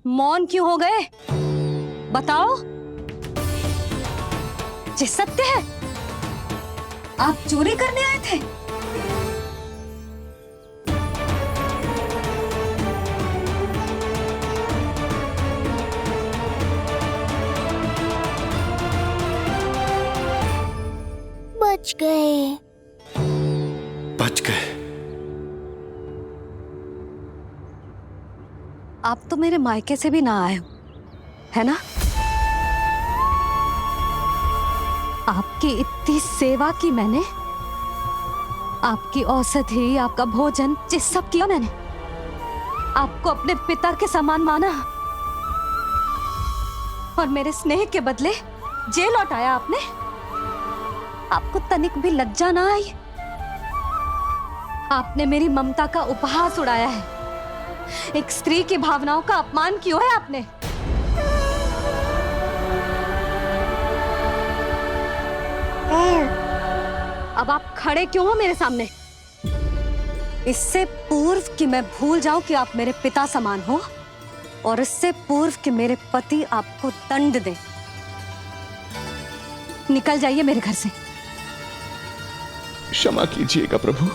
मौन क्यों हो गए? बताओ। ये सत्य है? आप चोरी करने आए थे? बच गए। बच गए। आप तो मेरे मायके से भी ना आए हो, है ना? आपकी इतनी सेवा की मैंने, आपकी औषधि, आपका भोजन, ये सब किया मैंने। आपको अपने पिता के समान माना और मेरे स्नेह के बदले जेल लौटाया आपने। आपको तनिक भी लज्जा ना आई? आपने मेरी ममता का उपहास उड़ाया है। एक स्त्री की भावनाओं का अपमान क्यों है आपने? अब आप खड़े क्यों हो मेरे सामने? इससे पूर्व कि मैं भूल जाऊं कि आप मेरे पिता समान हो, और इससे पूर्व कि मेरे पति आपको दंड दे, निकल जाइए मेरे घर से। क्षमा कीजिएगा प्रभु।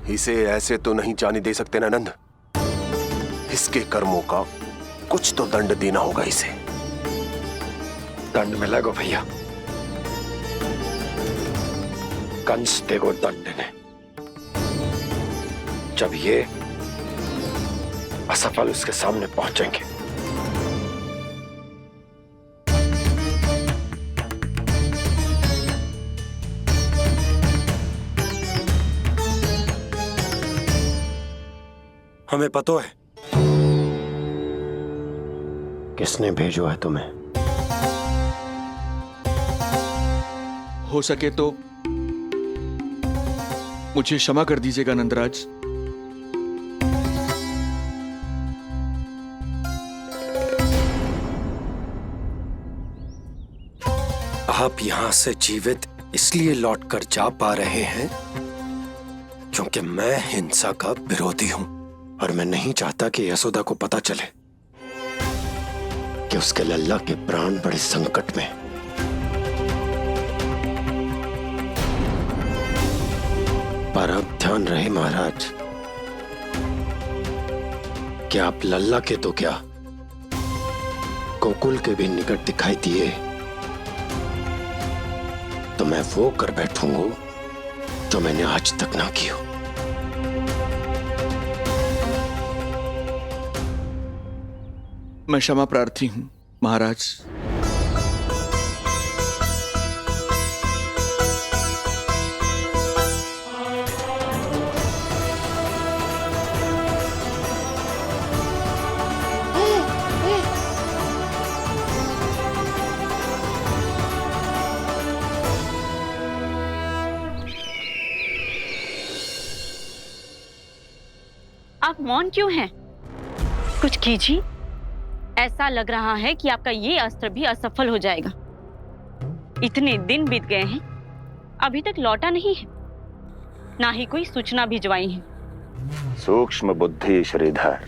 इसे ऐसे तो नहीं जाने दे सकते ना नंद। इसके कर्मों का कुछ तो दंड देना होगा इसे। दंड मिलेगा भैया, कंस देगो दंड ने। जब ये असफल उसके सामने पहुंचेंगे। हमें पता है किसने भेजो है तुम्हें। हो सके तो मुझे क्षमा कर दीजिएगा नंदराज। आप यहां से जीवित इसलिए लौटकर जा पा रहे हैं क्योंकि मैं हिंसा का विरोधी हूं, और मैं नहीं चाहता कि यशोदा को पता चले कि उसके लल्ला के प्राण बड़े संकट में। पर अब ध्यान रहे महाराज कि आप लल्ला के तो क्या, गोकुल के भी निकट दिखाई दिए तो मैं वो कर बैठूंगा जो मैंने आज तक ना की हो। मैं क्षमा प्रार्थी हूं महाराज। आप मौन क्यों हैं? कुछ कीजिए। ऐसा लग रहा है कि आपका ये अस्त्र भी असफल हो जाएगा। इतने दिन बीत गए हैं, अभी तक लौटा नहीं है, ना ही कोई सूचना भिजवाई है। सूक्ष्म बुद्धि श्रीधर,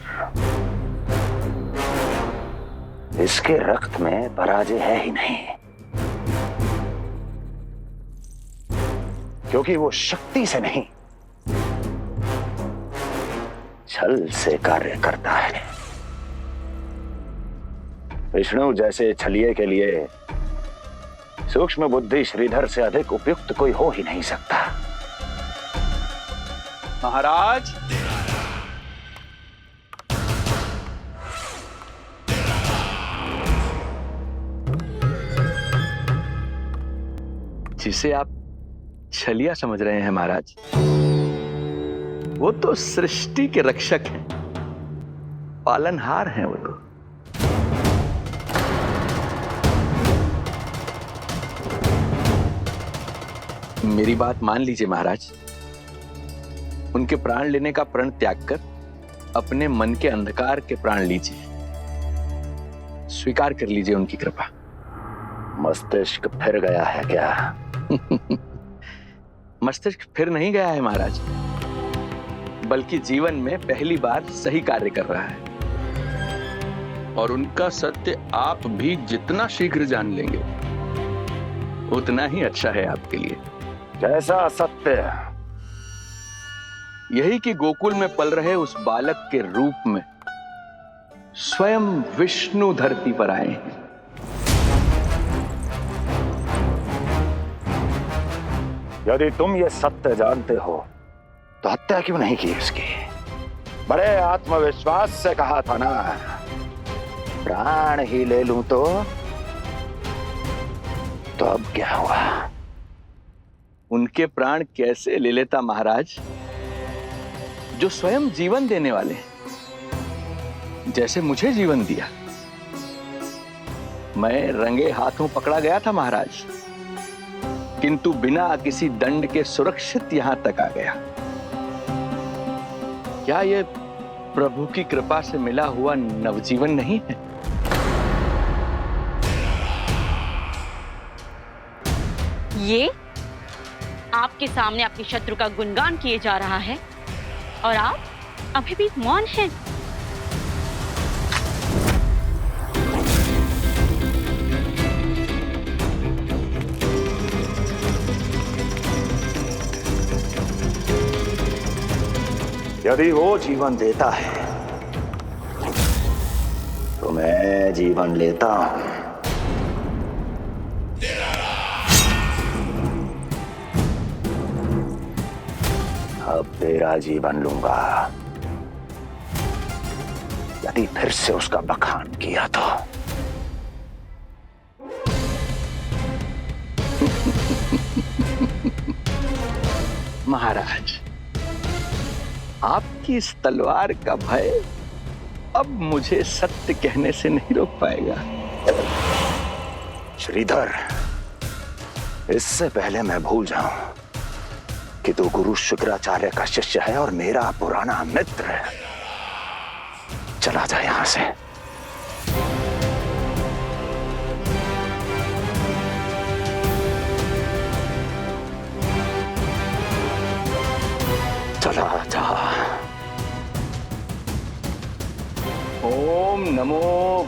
इसके रक्त में पराजय है ही नहीं, क्योंकि वो शक्ति से नहीं छल से कार्य करता है। विष्णु जैसे छलिए के लिए सूक्ष्म बुद्धि श्रीधर से अधिक उपयुक्त कोई हो ही नहीं सकता। महाराज, जिसे आप छलिया समझ रहे हैं महाराज, वो तो सृष्टि के रक्षक हैं, पालनहार हैं वो तो। मेरी बात मान लीजिए महाराज, उनके प्राण लेने का प्रण त्याग कर अपने मन के अंधकार के प्राण लीजिए, स्वीकार कर लीजिए उनकी कृपा। मस्तिष्क फिर गया है क्या? मस्तिष्क फिर नहीं गया है महाराज, बल्कि जीवन में पहली बार सही कार्य कर रहा है। और उनका सत्य आप भी जितना शीघ्र जान लेंगे उतना ही अच्छा है आपके लिए। कैसा सत्य? यही कि गोकुल में पल रहे उस बालक के रूप में स्वयं विष्णु धरती पर आए हैं। यदि तुम ये सत्य जानते हो तो हत्या क्यों नहीं की इसकी? बड़े आत्मविश्वास से कहा था ना, प्राण ही ले लूं तो अब क्या हुआ? उनके प्राण कैसे ले लेता महाराज, जो स्वयं जीवन देने वाले हैं, जैसे मुझे जीवन दिया। मैं रंगे हाथों पकड़ा गया था महाराज, किंतु बिना किसी दंड के सुरक्षित यहां तक आ गया। क्या यह प्रभु की कृपा से मिला हुआ नवजीवन नहीं है? ये आपके सामने आपके शत्रु का गुणगान किए जा रहा है और आप अभी भी मौन हैं। यदि वो जीवन देता है तो मैं जीवन लेता हूं। अब तेरा जीवन लूंगा यदि फिर से उसका बखान किया तो। महाराज, आपकी इस तलवार का भय अब मुझे सत्य कहने से नहीं रोक पाएगा। श्रीधर, इससे पहले मैं भूल जाऊं कि तू गुरु शुक्राचार्य का शिष्य है और मेरा पुराना मित्र है, चला जा यहां से। चला जा। ओम नमो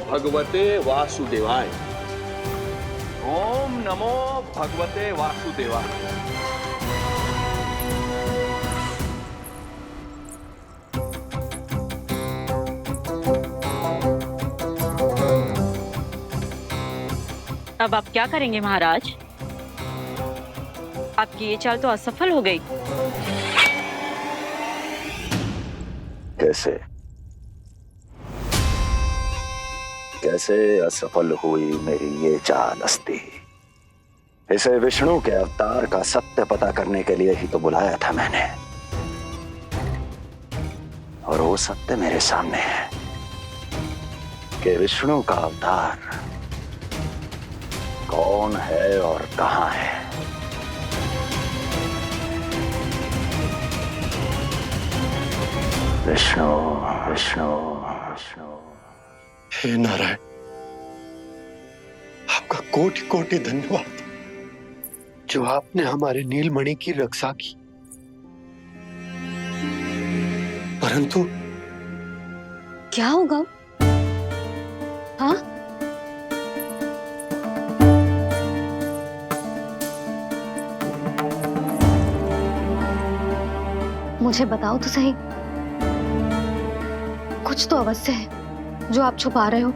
भगवते वासुदेवाय। ओम नमो भगवते वासुदेवाय। अब आप क्या करेंगे महाराज? आपकी ये चाल तो असफल हो गई। कैसे असफल हुई मेरी ये चाल अस्ति? इसे विष्णु के अवतार का सत्य पता करने के लिए ही तो बुलाया था मैंने, और वो सत्य मेरे सामने है कि विष्णु का अवतार कौन है और कहां है। विष्णु विष्णु विष्णु। हे नारायण, आपका कोटि कोटि धन्यवाद जो आपने हमारे नीलमणि की रक्षा की। परंतु क्या होगा? हाँ, मुझे बताओ तो सही, कुछ तो अवश्य है जो आप छुपा रहे हो।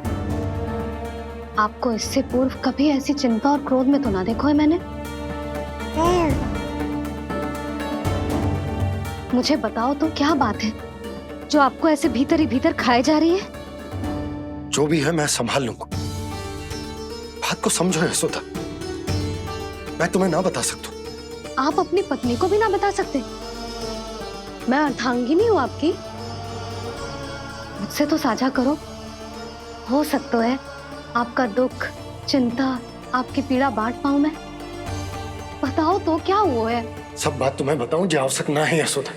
आपको इससे पूर्व कभी ऐसी चिंता और क्रोध में तो ना देखो है मैंने। मुझे बताओ तो क्या बात है जो आपको ऐसे भीतर ही भीतर खाए जा रही है? जो भी है मैं संभाल लूंगा। बात को समझो यशोदा, मैं तुम्हें ना बता सकता। आप अपनी पत्नी को भी ना बता सकते? मैं अर्धांगिनी हूं आपकी, मुझसे तो साझा करो। हो सकता है आपका दुख, चिंता, आपकी पीड़ा बांट पाऊं मैं। बताओ तो क्या हुआ है? सब बात तुम्हें बताऊं जो आवश्यक ना है यशोदा।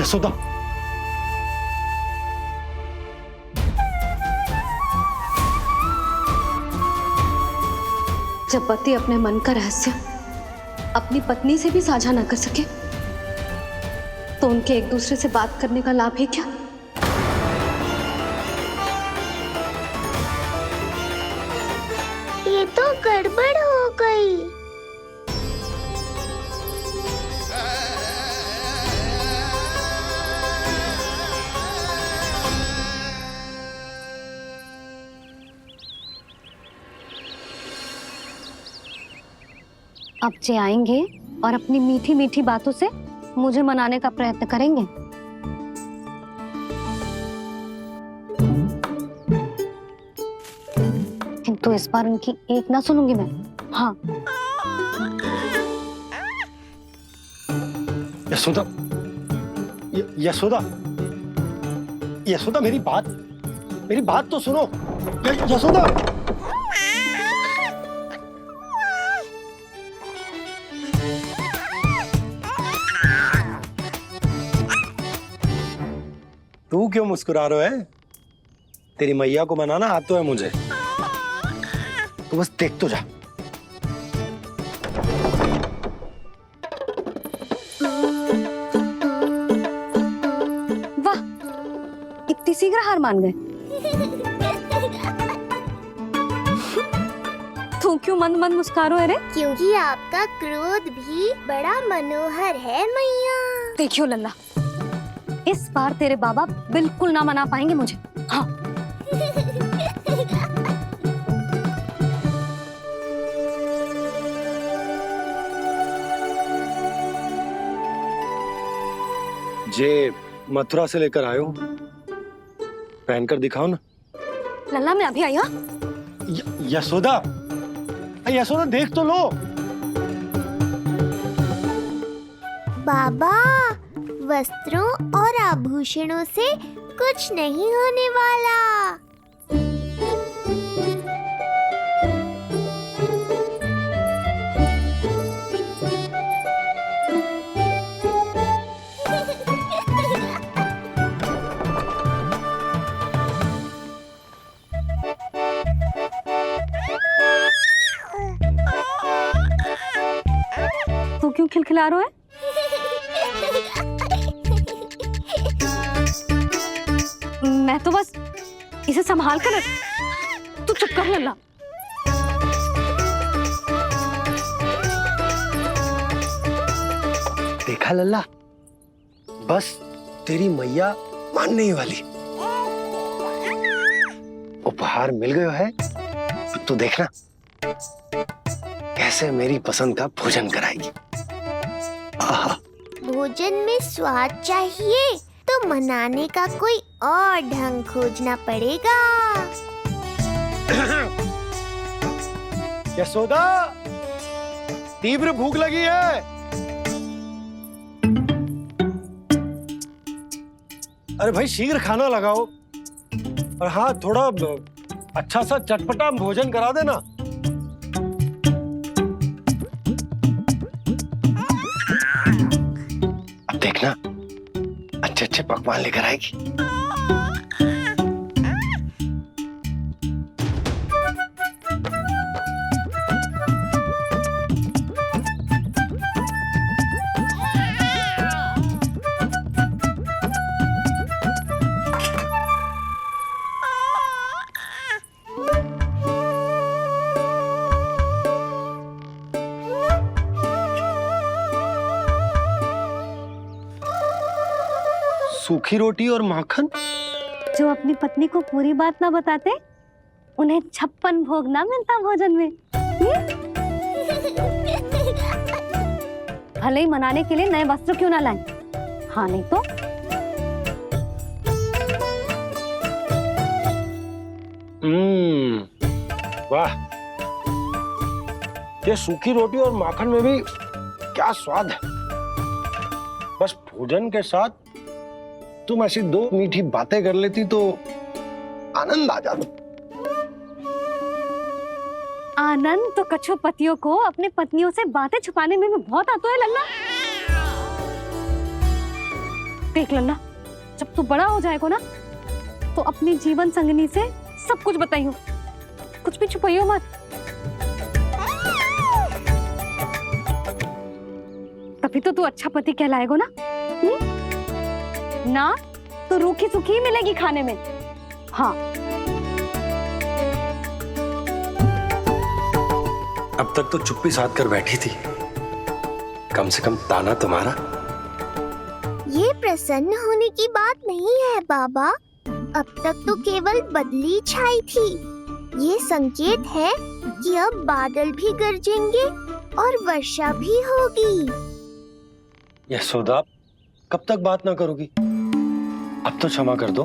यशोदा, जब पति अपने मन का रहस्य अपनी पत्नी से भी साझा न कर सके तो उनके एक दूसरे से बात करने का लाभ है क्या? ये तो गड़बड़ हो गई। अब जे आएंगे और अपनी मीठी मीठी बातों से मुझे मनाने का प्रयत्न करेंगे। किंतु इस बार उनकी एक ना सुनूंगी मैं। हाँ, यशोदा, यशोदा, यशोदा, मेरी बात तो सुनो। यशोदा, तू क्यों मुस्कुरा रहा है? तेरी मैया को मनाना आता है मुझे। तू बस देख तो जा। वाह, इतनी शीघ्र हार मान गए। तू क्यों मंद मंद मुस्कुरा रहे? क्योंकि आपका क्रोध भी बड़ा मनोहर है मैया। देखियो लल्ला, इस बार तेरे बाबा बिल्कुल ना मना पाएंगे मुझे। हाँ, जे मथुरा से लेकर आयो, पहनकर दिखाओ ना। लल्ला मैं अभी आई। हाँ, यशोदा, यशोदा देख तो लो। बाबा, वस्त्रों और आभूषणों से कुछ नहीं होने वाला। तू क्यों खिलखिला रहा है? मैं तो बस इसे संभाल कर। तू चुप कर लल्ला। देखा लल्ला, बस तेरी मैया मानने ही वाली। उपहार मिल गयो है, तू देखना कैसे मेरी पसंद का भोजन कराएगी। आहा, भोजन में स्वाद चाहिए तो मनाने का कोई और ढंग खोजना पड़ेगा। यशोदा, तीव्र भूख लगी है। अरे भाई शीघ्र खाना लगाओ, और हाँ थोड़ा अच्छा सा चटपटा भोजन करा देना। अब देखना अच्छे अच्छे पकवान लेकर आएगी। सूखी रोटी और माखन। जो अपनी पत्नी को पूरी बात ना बताते उन्हें 56 भोग ना मिलता भोजन में। भले ही मनाने के लिए नए वस्त्र क्यों ना लाएं, हाँ नहीं तो वाह, ये सूखी रोटी और माखन में भी क्या स्वाद है। बस भोजन के साथ तुम ऐसी दो मीठी बातें कर लेती तो आनंद आ जाता। आनंद तो कछुआ पतियों को अपने पत्नियों से बातें छुपाने में भी बहुत आता है लल्ला। देख लल्ला, जब तू बड़ा हो जाएगा ना तो अपनी जीवन संगनी से सब कुछ बताइयो, कुछ भी छुपाइयो मत। तभी तो तू अच्छा पति कहलाएगा ना। ना तो रूखी सूखी मिलेगी खाने में। हाँ, अब तक तो चुप्पी साध कर बैठी थी, कम से कम ताना तुम्हारा। ये प्रसन्न होने की बात नहीं है बाबा, अब तक तो केवल बदली छाई थी। ये संकेत है कि अब बादल भी गरजेंगे और वर्षा भी होगी। यशोदा, कब तक बात ना करोगी? अब तो क्षमा कर दो।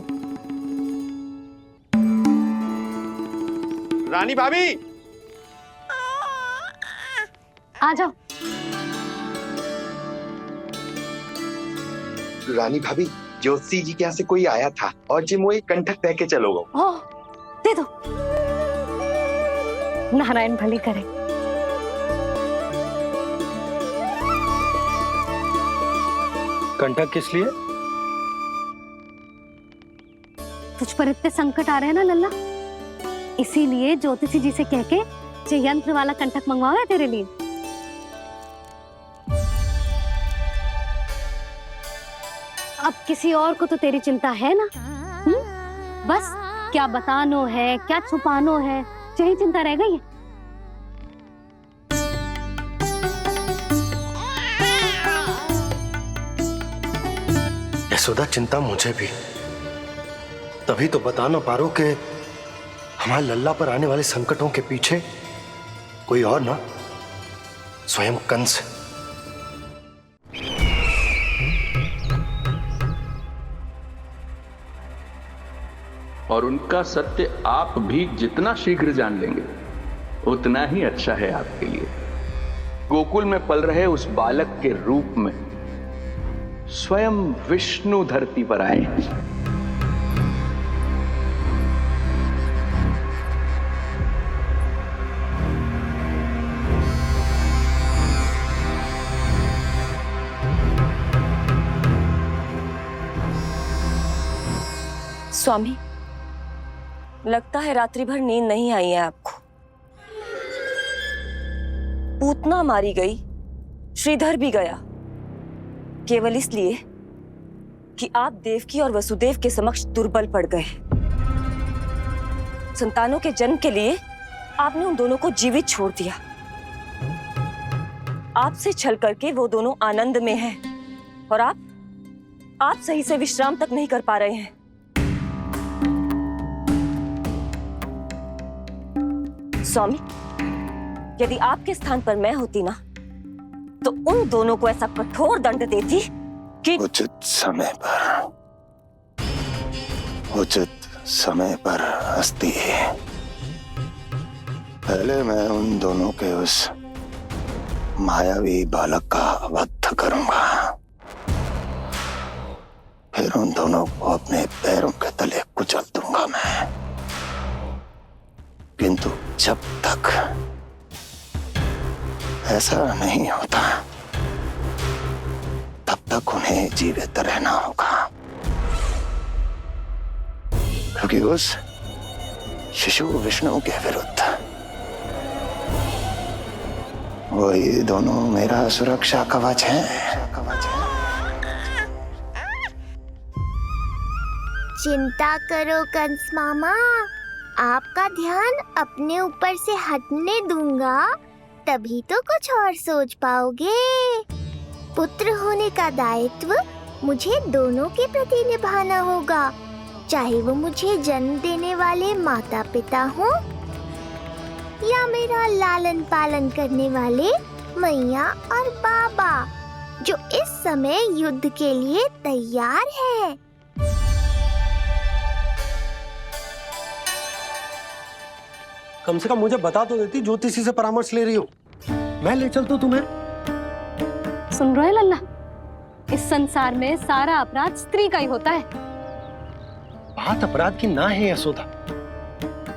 रानी भाभी, आ जाओ। रानी भाभी, ज्योति जी के यहाँ से कोई आया था और जी वो एक कंठक दे के चलो गो। ओह, दे दो। नारायण भली करे। कंठक किस लिए? तुझ पर इतने संकट आ रहे हैं ना लल्ला, इसीलिए ज्योतिषी जी से कह के जो यंत्र वाला कंठक मंगवाओ है तेरे लिए। अब किसी और को तो तेरी चिंता है ना? बस क्या बतानो है, क्या छुपानो है, यही चिंता रह गई है। यशोदा, चिंता मुझे भी। तभी तो बता ना पा रहा हूं कि हमारे लल्ला पर आने वाले संकटों के पीछे कोई और ना, स्वयं कंस। और उनका सत्य आप भी जितना शीघ्र जान लेंगे उतना ही अच्छा है आपके लिए। गोकुल में पल रहे उस बालक के रूप में स्वयं विष्णु धरती पर आए हैं। स्वामी, लगता है रात्रि भर नींद नहीं आई है आपको। पूतना मारी गई, श्रीधर भी गया, केवल इसलिए कि आप देवकी और वसुदेव के समक्ष दुर्बल पड़ गए। संतानों के जन्म के लिए आपने उन दोनों को जीवित छोड़ दिया। आपसे छल करके वो दोनों आनंद में हैं और आप सही से विश्राम तक नहीं कर पा रहे हैं। स्वामी, यदि आपके स्थान पर मैं होती ना तो उन दोनों को ऐसा कठोर दंड देती कि उचित समय पर हस्ती है। पहले मैं उन दोनों के उस मायावी बालक का वध करूंगा, फिर उन दोनों को अपने पैरों के तले कुचल दूंगा मैं। किंतु जब तक ऐसा नहीं होता तब तक उन्हें जीवित रहना होगा, क्योंकि उस शिशु विष्णु के विरुद्ध वही दोनों मेरा सुरक्षा कवच है। चिंता करो कंस मामा, आपका ध्यान अपने ऊपर से हटने दूंगा, तभी तो कुछ और सोच पाओगे। पुत्र होने का दायित्व मुझे दोनों के प्रति निभाना होगा, चाहे वो मुझे जन्म देने वाले माता पिता हो या मेरा लालन पालन करने वाले मैया और बाबा, जो इस समय युद्ध के लिए तैयार है। कम से कम मुझे बता तो देती, ज्योतिषी से परामर्श ले रही हो, मैं ले चलता तुम्हें। सुन रहे लल्ला, इस संसार में सारा अपराध स्त्री का ही होता है। बात अपराध की ना है यशोदा,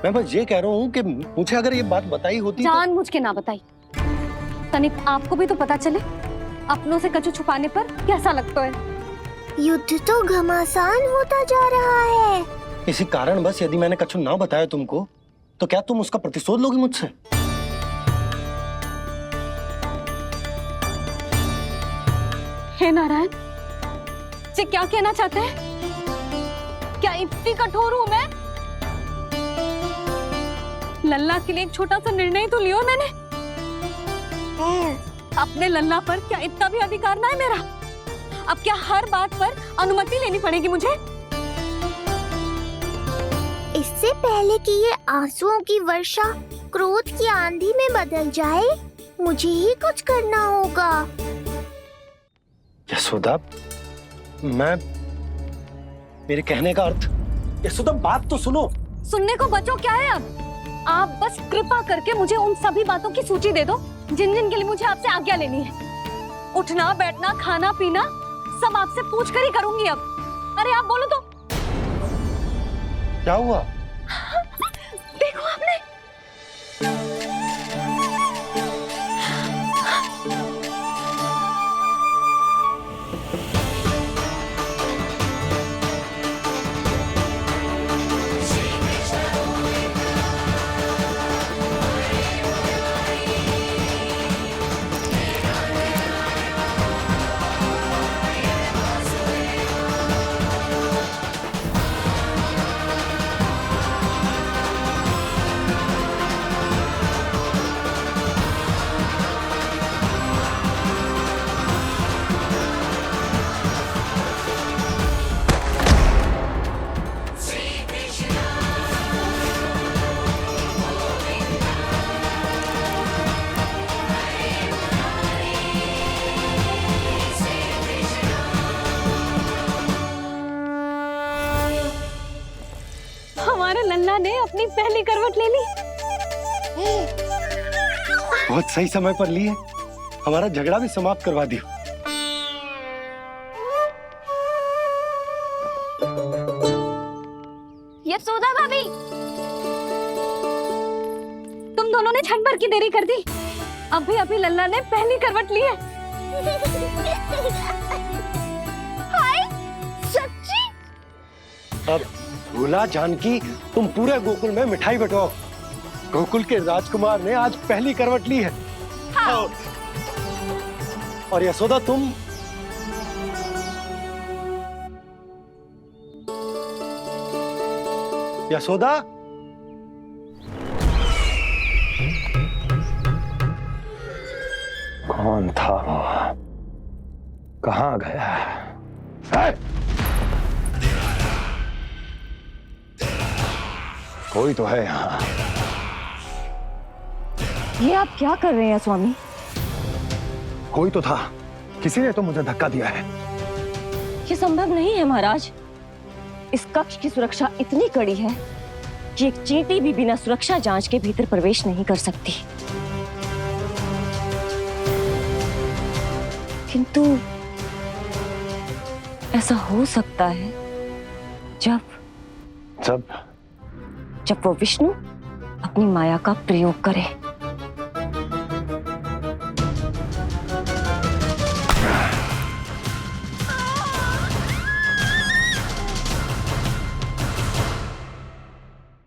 मैं बस ये कह रहा हूँ कि मुझे अगर ये बात बताई होती जान मुझ के ना बताई, तनिक आपको भी तो पता चले अपनों से कछु छुपाने पर कैसा लगता है। युद्ध तो घमासान होता जा रहा है। इसी कारण बस यदि मैंने कछु ना बताया तुमको तो क्या तुम उसका प्रतिशोध लोगी मुझसे? हे नारायण, ये क्या कहना चाहते हैं? क्या इतनी कठोर हूं मैं? लल्ला के लिए एक छोटा सा निर्णय तो लियो मैंने। अपने लल्ला पर क्या इतना भी अधिकार ना है मेरा? अब क्या हर बात पर अनुमति लेनी पड़ेगी मुझे? इससे पहले कि ये आंसुओं की वर्षा क्रोध की आंधी में बदल जाए, मुझे ही कुछ करना होगा। यशोदा, मेरे कहने का अर्थ। यशोदा, बात तो सुनो। सुनने को बचो क्या है अब? आप बस कृपा करके मुझे उन सभी बातों की सूची दे दो जिन जिन के लिए मुझे आपसे आज्ञा लेनी है। उठना, बैठना, खाना, पीना सब आपसे पूछ कर ही करूंगी अब। अरे आप बोलो तो। क्या हुआ? देखो आपने। हमारे लल्ला ने अपनी पहली करवट ले ली। बहुत सही समय पर ली है। हमारा झगड़ा भी समाप्त करवा दियो। यशोदा भाभी, तुम दोनों ने क्षण भर की देरी कर दी। अभी लल्ला ने पहली करवट ली है। हाय, सच्ची? अब भूला जानकी, तुम पूरे गोकुल में मिठाई बंटवाओ। गोकुल के राजकुमार ने आज पहली करवट ली है। हाँ। और यशोदा, तुम यशोदा, कौन था वो? कहाँ गया? है? कोई तो है यहाँ। ये आप क्या कर रहे हैं स्वामी? कोई तो था, किसी ने तो मुझे धक्का दिया है। ये संभव नहीं है महाराज। इस कक्ष की सुरक्षा इतनी कड़ी है कि एक चींटी भी बिना सुरक्षा जांच के भीतर प्रवेश नहीं कर सकती। किंतु ऐसा हो सकता है जब वो विष्णु अपनी माया का प्रयोग करे।